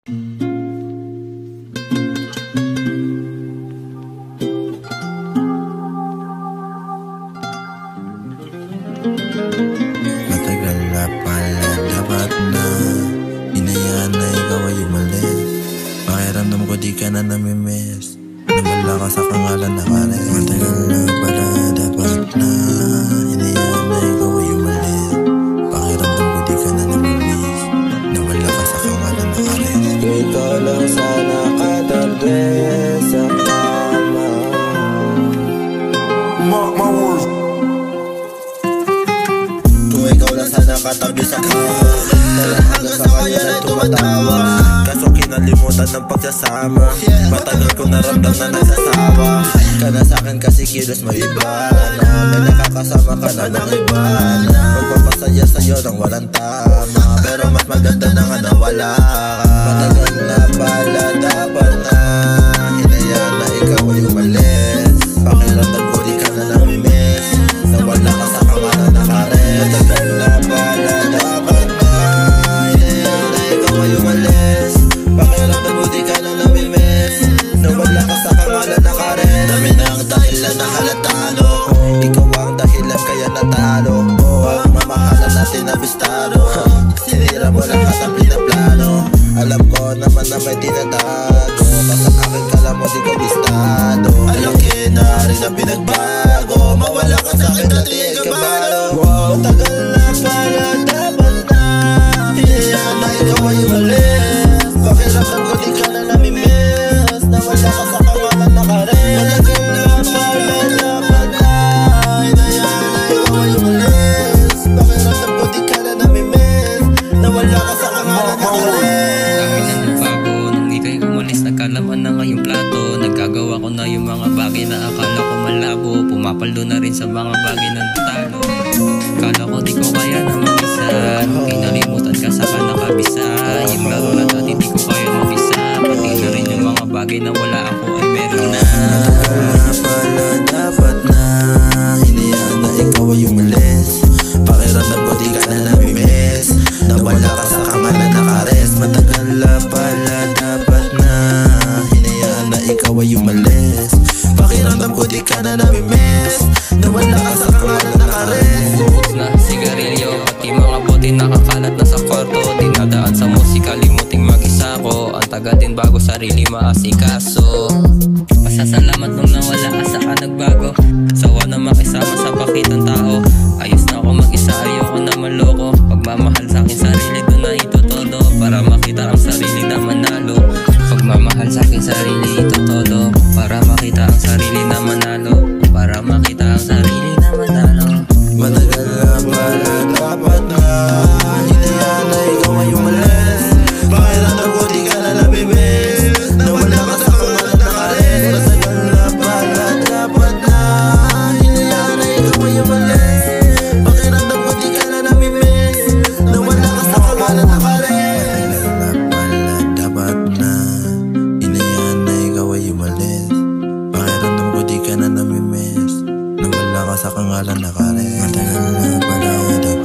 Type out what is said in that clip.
Matagal na pala, dapat na hinayaan na ikaw ay umalis. Pakiramdam ko di ka na namimiss, nawala ka sa kangalan na kares. Matagal na pala, dapat na hinayaan na ikaw ay umalis. Pakiramdam ko di ka na namimiss, nawala ka sa kangalan na kares. Ikaw lang sana katabi sa kama. Mark my words. Kung ikaw lang sana katabi sa kama, hanggang sa kanya na tumatawa. Kaso kinalimutan ng pagsasama, matagal ko naramdam na nagsasawa ka na sa'kin kasi kilos mo iba na. May nakakasama ka na ng iba na magpapasaya sa'yo ng walang tama, pero mas maganda na nga na wala ka. Matagal na pala, dapat na hinayaan na ikaw ay umalis. Pakiramdam ko di ka na namimiss, nawala ka sa kangalan na kares. Matagal na pala, dapat na hinayaan na ikaw ay umalis. Pakiramdam ko di ka na namimiss, nawala ka sa kangalan na kares. Dami na ang dahilan na halatalo, ikaw ang dahilan kaya natalo. Pagmamahalan natin na bistado, sinira mo lang at ang pinaplano. Alam ko naman na may tinatago, basta akin kala mo di ko bistado. Alaki na rin na pinagbago, mawala ka sa'kin dati ay kabalo. Matagal na pala, dapat na hinayaan na ikaw ay umalis. Pakiramdam ko di ka na namimiss, nawala ka sa kangalan na kares. Matagal na pala, dapat na hinayaan na ikaw ay umalis. Pakiramdam ko di ka na namimiss, nawala ka sa kangalan na kares. Nagkalaman na ngayong plato, nagkagawa ko na yung mga bagay na akala ko malabo. Pumapaldo na rin sa mga bagay na natalo. Kala ko di ko kaya na mag-isa, kinalimutan ka sa kanakabisa. Yung laro na dati di ko kaya mag-isa, pati na rin yung mga bagay na wala ako ay meron na. Matagal na pala, dapat na hinayaan na ikaw ay umalis. Pakiramdam ko di ka na namimiss, nawala ka sa kangalan na kares. Matagal na pala, dapat na hinayaan na ikaw ay umalis. Pakiramdam ko di ka na namimiss, nawala ka sa kangalan na kares. Bukod na sigarilyo, pati mga bote nakakalat na sa kwarto. Dinadaan sa musika, limuting mag-isa ko. Ang tagal din bago sarili maasikaso. Pasasalamat nung nawala ka saka nagbago. Sawa na makisama sa pakitang tao. Ayos na ako mag-isa, ayoko na maloko. Pagmamahal sa akin sarili, doon na itotodo. Para makita ang sarili na manalo. Pagmamahal sa akin sarili, itotodo. Para makita ang sarili na manalo. Para makita ang sarili na manalo. Matagal na pala, dapat na hinayaan na ikaw ay umalis. Pakiramdam ko di ka na namimiss, nawala ka sa kangalan na kares. Matagal na pala, dapat na hinayaan na ikaw ay umalis. Pakiramdam ko di ka na namimiss, nawala ka sa kangalan na kares. Matagal na pala, dapat na hinayaan na ikaw ay umalis. Pakiramdam ko di ka na namimiss, nawala ka sa kangalan na kares. Matagal na pala, dapat